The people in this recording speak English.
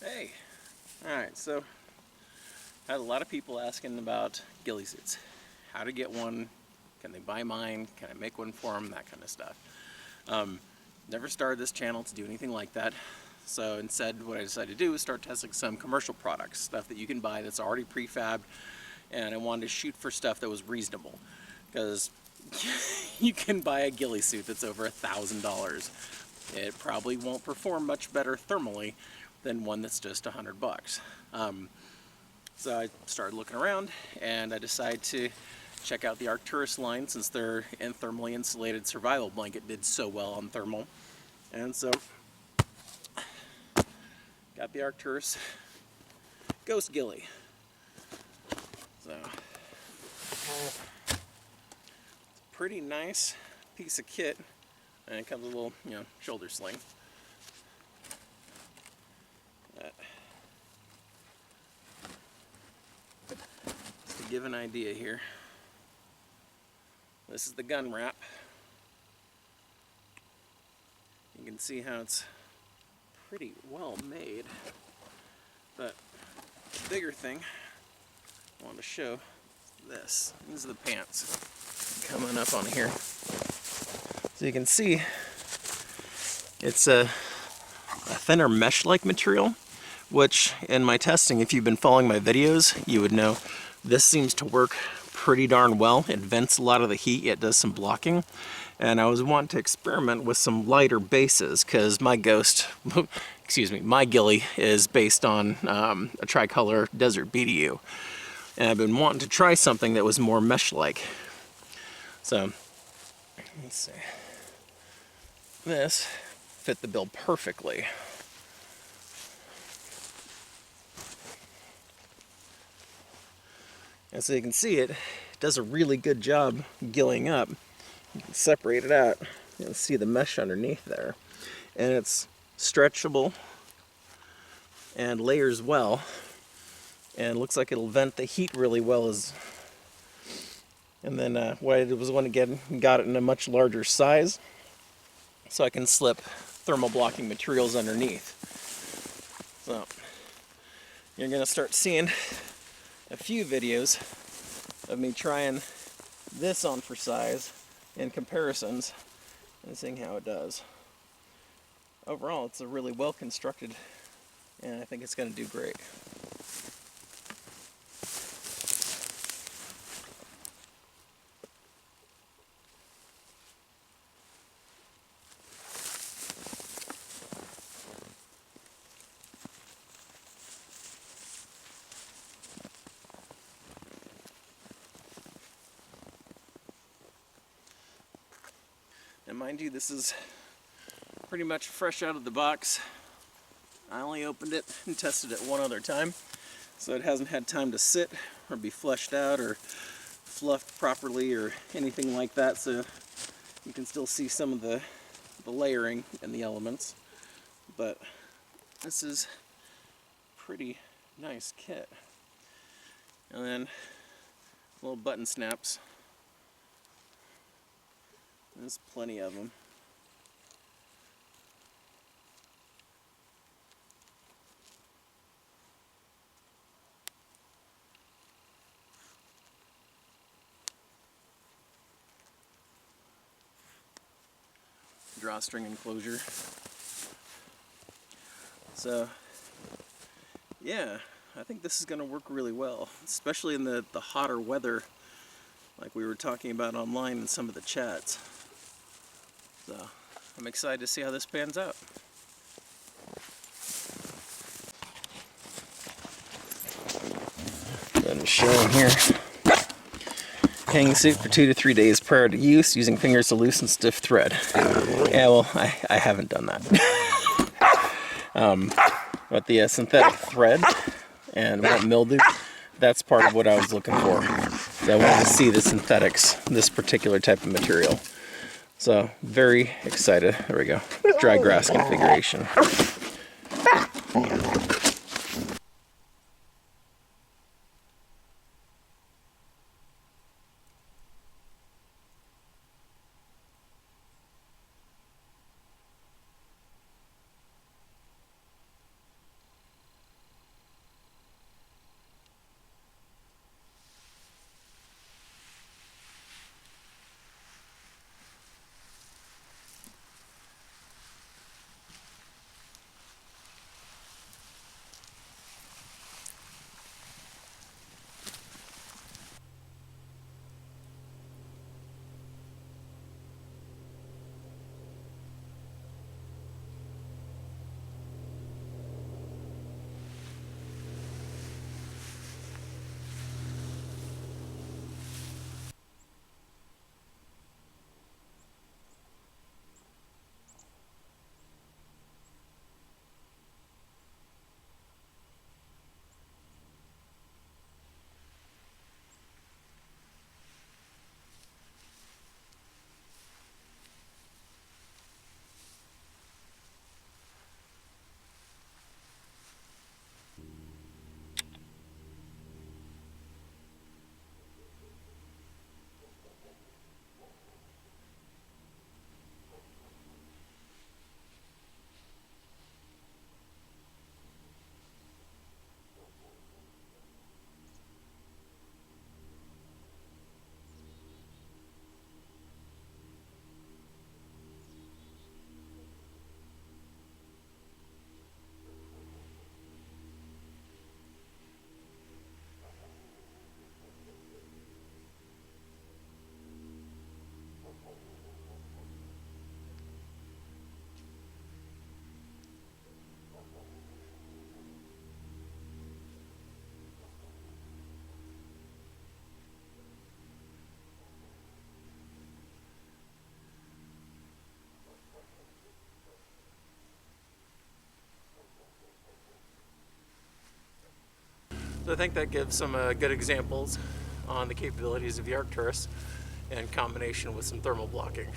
Hey, alright, so I had a lot of people asking about ghillie suits. How to get one, can they buy mine, can I make one for them, that kind of stuff. Never started this channel to do anything like that, so instead what I decided to do is start testing some commercial products, stuff that you can buy that's already prefabbed, and I wanted to shoot for stuff that was reasonable, because you can buy a ghillie suit that's over $1,000. It probably won't perform much better thermally than one that's just $100. So I started looking around and I decided to check out the Arcturus line since their thermally insulated survival blanket did so well on thermal. And so got the Arcturus Ghost Ghillie. So it's a pretty nice piece of kit, and it comes with a little, shoulder sling. Just to give an idea here, this is the gun wrap. You can see how it's pretty well made, but the bigger thing I want to show is this. These are the pants coming up on here. So you can see it's a thinner mesh-like material, which in my testing, if you've been following my videos, you would know this seems to work pretty darn well. It vents a lot of the heat, it does some blocking, and I was wanting to experiment with some lighter bases because my my ghillie is based on a tricolor desert BDU, and I've been wanting to try something that was more mesh-like. So let's see, this fit the bill perfectly. And so you can see it does a really good job gilling up. You can separate it out. You can see the mesh underneath there. And it's stretchable and layers well. And looks like it'll vent the heat really well. And then what I did was went again and got it in a much larger size, so I can slip thermal blocking materials underneath. So you're going to start seeing a few videos of me trying this on for size and comparisons and seeing how it does. Overall, it's a really well constructed, and I think it's going to do great. And mind you, this is pretty much fresh out of the box. I only opened it and tested it one other time, so it hasn't had time to sit or be fleshed out or fluffed properly or anything like that, so you can still see some of the layering and the elements. But this is a pretty nice kit. And then little button snaps. There's plenty of them. Drawstring enclosure. So yeah, I think this is going to work really well, especially in the hotter weather like we were talking about online in some of the chats. So I'm excited to see how this pans out. I'm showing here. Hanging suit for 2 to 3 days prior to use, using fingers to loosen stiff thread. Yeah, well, I haven't done that. But the synthetic thread and won't mildew, that's part of what I was looking for. So I wanted to see the synthetics, this particular type of material. So, very excited. There we go. Dry grass configuration. So I think that gives some good examples on the capabilities of the Arcturus in combination with some thermal blocking.